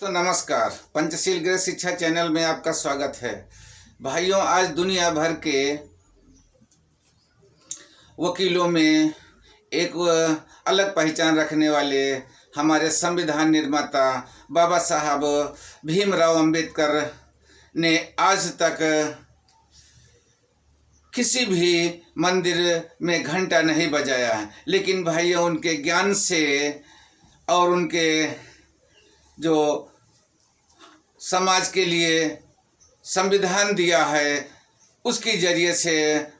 तो नमस्कार। पंचशील गृह शिक्षा चैनल में आपका स्वागत है। भाइयों, आज दुनिया भर के वकीलों में एक अलग पहचान रखने वाले हमारे संविधान निर्माता बाबा साहब भीमराव अंबेडकर ने आज तक किसी भी मंदिर में घंटा नहीं बजाया है। लेकिन भाइयों, उनके ज्ञान से और उनके जो समाज के लिए संविधान दिया है, उसके जरिए से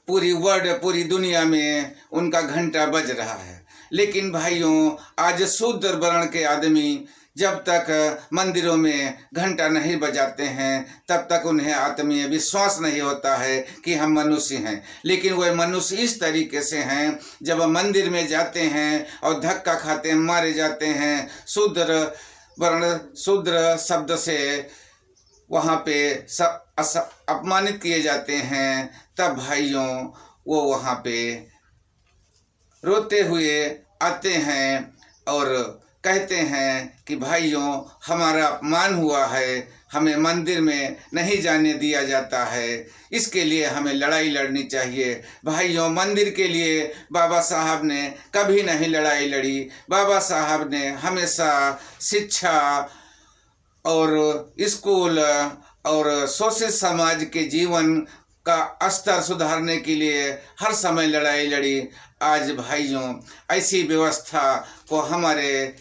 पूरी दुनिया में उनका घंटा बज रहा है। लेकिन भाइयों, आज शूद्र वर्ण के आदमी जब तक मंदिरों में घंटा नहीं बजाते हैं, तब तक उन्हें आत्मीय विश्वास नहीं होता है कि हम मनुष्य हैं। लेकिन वह मनुष्य इस तरीके से हैं, जब मंदिर में जाते हैं और धक्का खाते हैं, मारे जाते हैं, शूद्र वर्ण शूद्र शब्द से वहाँ पे अपमानित किए जाते हैं, तब भाइयों वो वहाँ पे रोते हुए आते हैं और कहते हैं कि भाइयों, हमारा अपमान हुआ है, हमें मंदिर में नहीं जाने दिया जाता है, इसके लिए हमें लड़ाई लड़नी चाहिए। भाइयों, मंदिर के लिए बाबा साहब ने कभी नहीं लड़ाई लड़ी। बाबा साहब ने हमेशा शिक्षा और स्कूल और शोषित समाज के जीवन का स्तर सुधारने के लिए हर समय लड़ाई लड़ी। आज भाइयों, ऐसी व्यवस्था को हमारे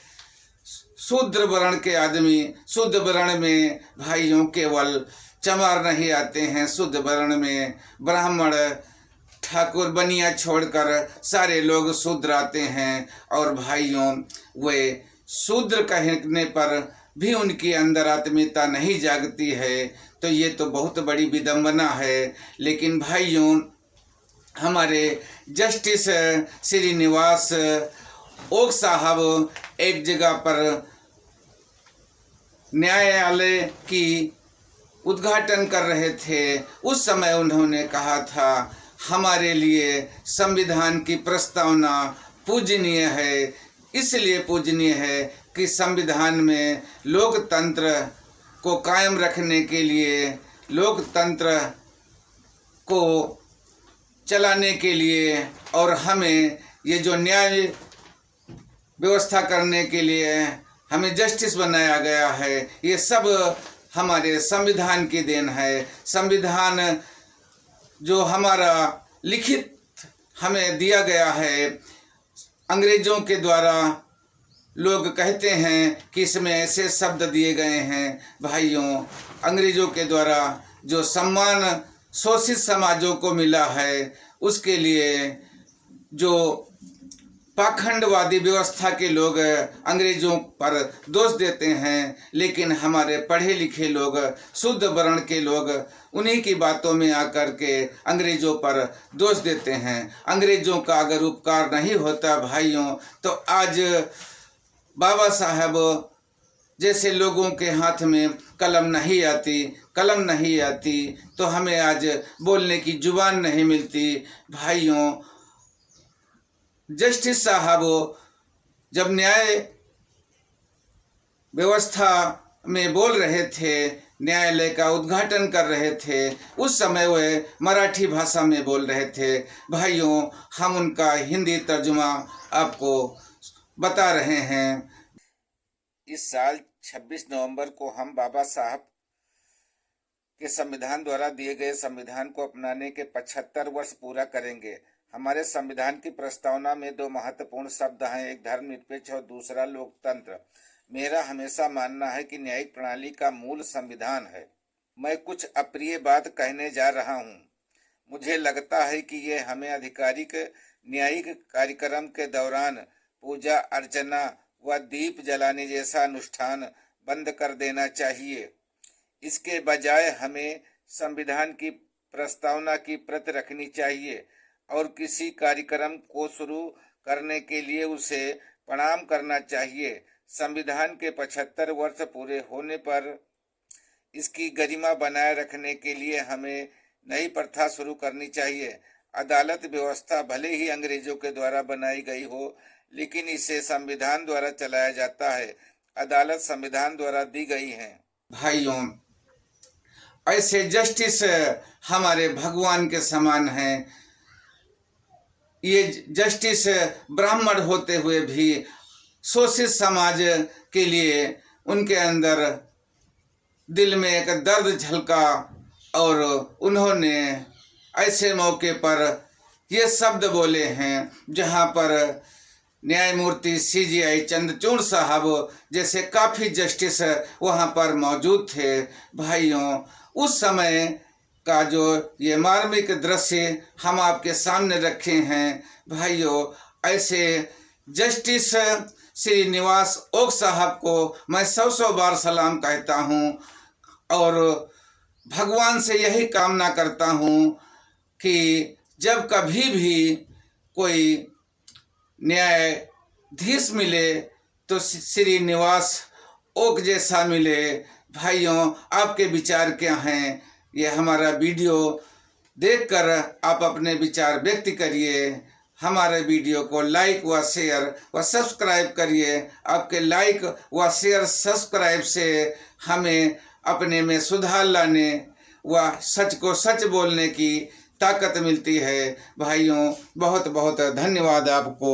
शूद्र वर्ण के आदमी, शुद्ध वर्ण में भाइयों केवल चमार नहीं आते हैं, शुद्ध वर्ण में ब्राह्मण ठाकुर बनिया छोड़कर सारे लोग शूद्र आते हैं। और भाइयों, वे शूद्र कहने पर भी उनके अंदर आत्मीयता नहीं जागती है, तो ये तो बहुत बड़ी विडंबना है। लेकिन भाइयों, हमारे जस्टिस श्रीनिवास ओक साहब एक जगह पर न्यायालय की उद्घाटन कर रहे थे। उस समय उन्होंने कहा था, हमारे लिए संविधान की प्रस्तावना पूजनीय है। इसलिए पूजनीय है कि संविधान में लोकतंत्र को कायम रखने के लिए, लोकतंत्र को चलाने के लिए और हमें ये जो न्याय व्यवस्था करने के लिए हमें जस्टिस बनाया गया है, ये सब हमारे संविधान की देन है। संविधान जो हमारा लिखित हमें दिया गया है, अंग्रेजों के द्वारा लोग कहते हैं कि इसमें ऐसे शब्द दिए गए हैं। भाइयों, अंग्रेजों के द्वारा जो सम्मान शोषित समाजों को मिला है, उसके लिए जो पाखंडवादी व्यवस्था के लोग अंग्रेजों पर दोष देते हैं, लेकिन हमारे पढ़े लिखे लोग, शुद्ध वर्ण के लोग उन्हीं की बातों में आकर के अंग्रेजों पर दोष देते हैं। अंग्रेजों का अगर उपकार नहीं होता भाइयों, तो आज बाबा साहब जैसे लोगों के हाथ में कलम नहीं आती तो हमें आज बोलने की जुबान नहीं मिलती। भाइयों, जस्टिस साहब जब न्याय व्यवस्था में बोल रहे थे, न्यायालय का उद्घाटन कर रहे थे, उस समय वे मराठी भाषा में बोल रहे थे। भाइयों, हम उनका हिंदी तर्जुमा आपको बता रहे हैं। इस साल 26 नवंबर को हम बाबा साहब के संविधान द्वारा दिए गए संविधान को अपनाने के 75 वर्ष पूरा करेंगे। हमारे संविधान की प्रस्तावना में दो महत्वपूर्ण शब्द हैं, एक धर्मनिरपेक्ष और दूसरा लोकतंत्र। मेरा हमेशा मानना है कि न्यायिक प्रणाली का मूल संविधान है। मैं कुछ अप्रिय बात कहने जा रहा हूँ। मुझे लगता है कि ये हमें आधिकारिक न्यायिक कार्यक्रम के दौरान पूजा अर्चना व दीप जलाने जैसा अनुष्ठान बंद कर देना चाहिए। इसके बजाय हमें संविधान की प्रस्तावना की प्रति रखनी चाहिए और किसी कार्यक्रम को शुरू करने के लिए उसे प्रणाम करना चाहिए। संविधान के 75 वर्ष पूरे होने पर इसकी गरिमा बनाए रखने के लिए हमें नई प्रथा शुरू करनी चाहिए। अदालत व्यवस्था भले ही अंग्रेजों के द्वारा बनाई गई हो, लेकिन इसे संविधान द्वारा चलाया जाता है। अदालत संविधान द्वारा दी गई है। भाइयों, ऐसे जस्टिस हमारे भगवान के समान हैं। ये जस्टिस ब्राह्मण होते हुए भी शोषित समाज के लिए उनके अंदर दिल में एक दर्द झलका और उन्होंने ऐसे मौके पर ये शब्द बोले हैं जहाँ पर न्यायमूर्ति CJI चंद्रचूड़ साहब जैसे काफ़ी जस्टिस वहाँ पर मौजूद थे। भाइयों, उस समय का जो ये मार्मिक दृश्य हम आपके सामने रखे हैं। भाइयों, ऐसे जस्टिस श्रीनिवास ओक साहब को मैं 100 बार सलाम कहता हूँ और भगवान से यही कामना करता हूँ कि जब कभी भी कोई न्यायाधीश मिले तो श्रीनिवास ओक जैसा मिले। भाइयों, आपके विचार क्या हैं? ये हमारा वीडियो देखकर आप अपने विचार व्यक्त करिए। हमारे वीडियो को लाइक व शेयर व सब्सक्राइब करिए। आपके लाइक व शेयर सब्सक्राइब से हमें अपने में सुधार लाने व सच को सच बोलने की ताकत मिलती है। भाइयों, बहुत बहुत धन्यवाद आपको।